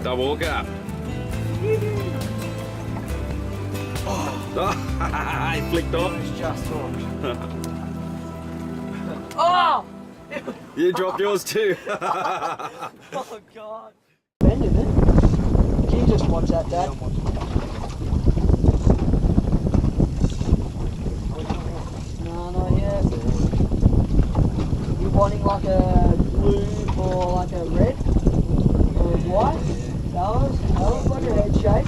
Double hook up. Oh, he flicked off. It's just hooked. Oh! You dropped yours too. Oh God. Bending it. Can you just watch that, Dad? No, not yet. You wanting like a blue or like a red? Or a white? That looks like a head shape.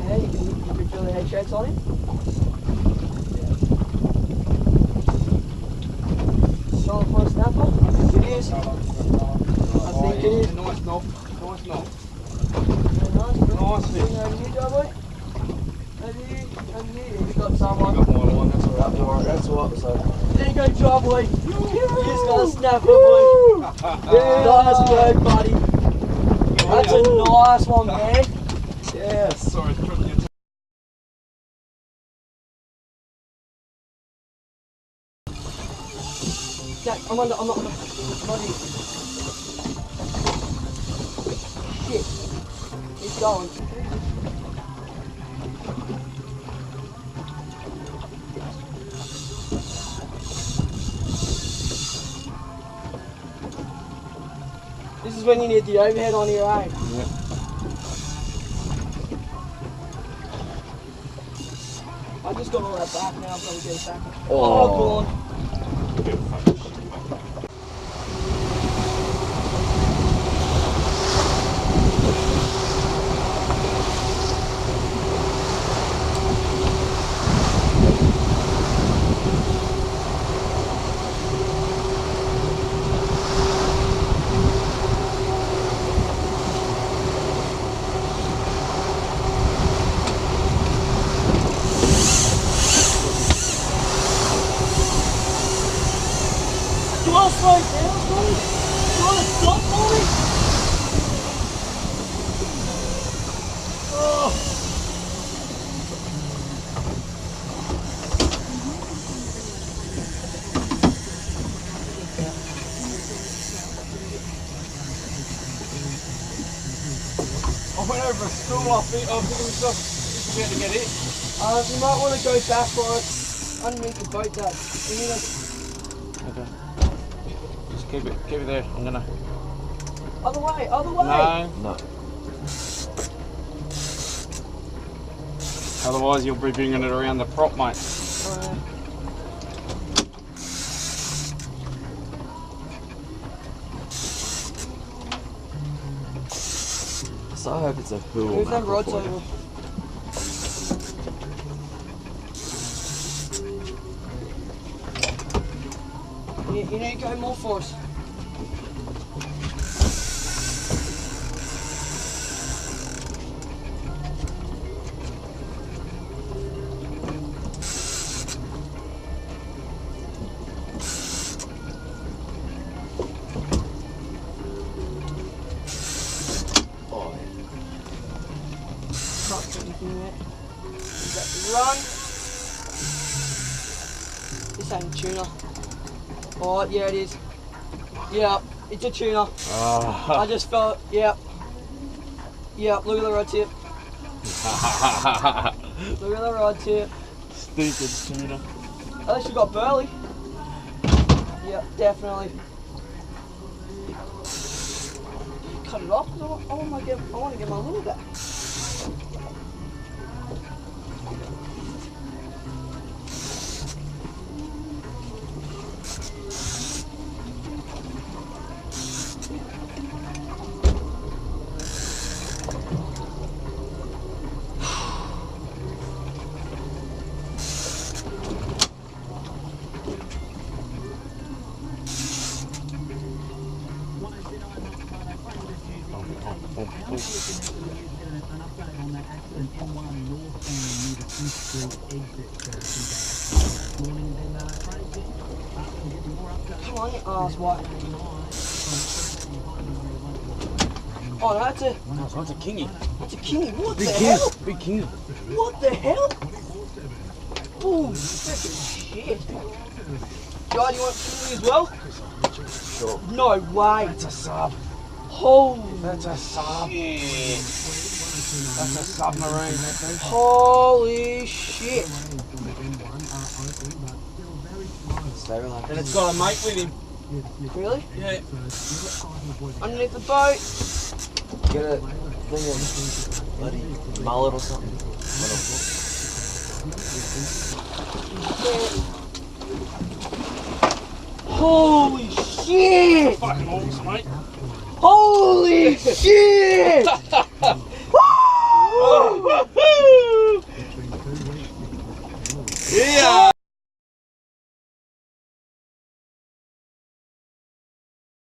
Yeah, you can feel the head shapes on him. Solid for a snapper? It is. I think it is. Nice knob. Nice knob. Nice, bro. Nice fish. Over here, Joe. Over here. You've got someone. Got my line, that's alright. That's alright, so. There you go, Joe boy. You just got a snapper, boy. Nice work, buddy. That's a nice one, man. Yes. Sorry, Jack, I'm not here. Shit. He's going. This is when you need the overhead on your own. Yeah. I just got all that back now, I'll probably get it back. Oh. Go on. You want to slow down, bro? You want to stop for me? Oh. I went over a stool, I think to myself, just about to get it. You might want to go back for it underneath the boat, Dad. You need to... Okay. Just keep it there. I'm gonna. Other way. No. Otherwise, you'll be bringing it around the prop, mate. So I hope it's a pool. Move them rods over. You need to go more force. Run. This ain't tuna. Oh, yeah, it is. Yeah, it's a tuna. Oh. I just felt it. Yep. Yep, look at the rod tip. Look at the rod tip. Stupid tuna. At least you got burley. Yep, definitely. Cut it off because I want to get my lure back. Come on, you ass white. Oh, no, that's a... That's a kingy. It's a kingy. What the hell? Big kingy. What the hell? Oh, freaking shit. Guy, do you want kingy as well? Sure. No way. It's a sub. Holy That's a sub. That's a submarine, I think. Holy shit. Stay relaxed. And it's got a mate with him. Really? Yeah. Underneath the boat. Get a thing of bloody mullet or something. Holy shit! Fucking awesome, mate. Holy shit! Woo!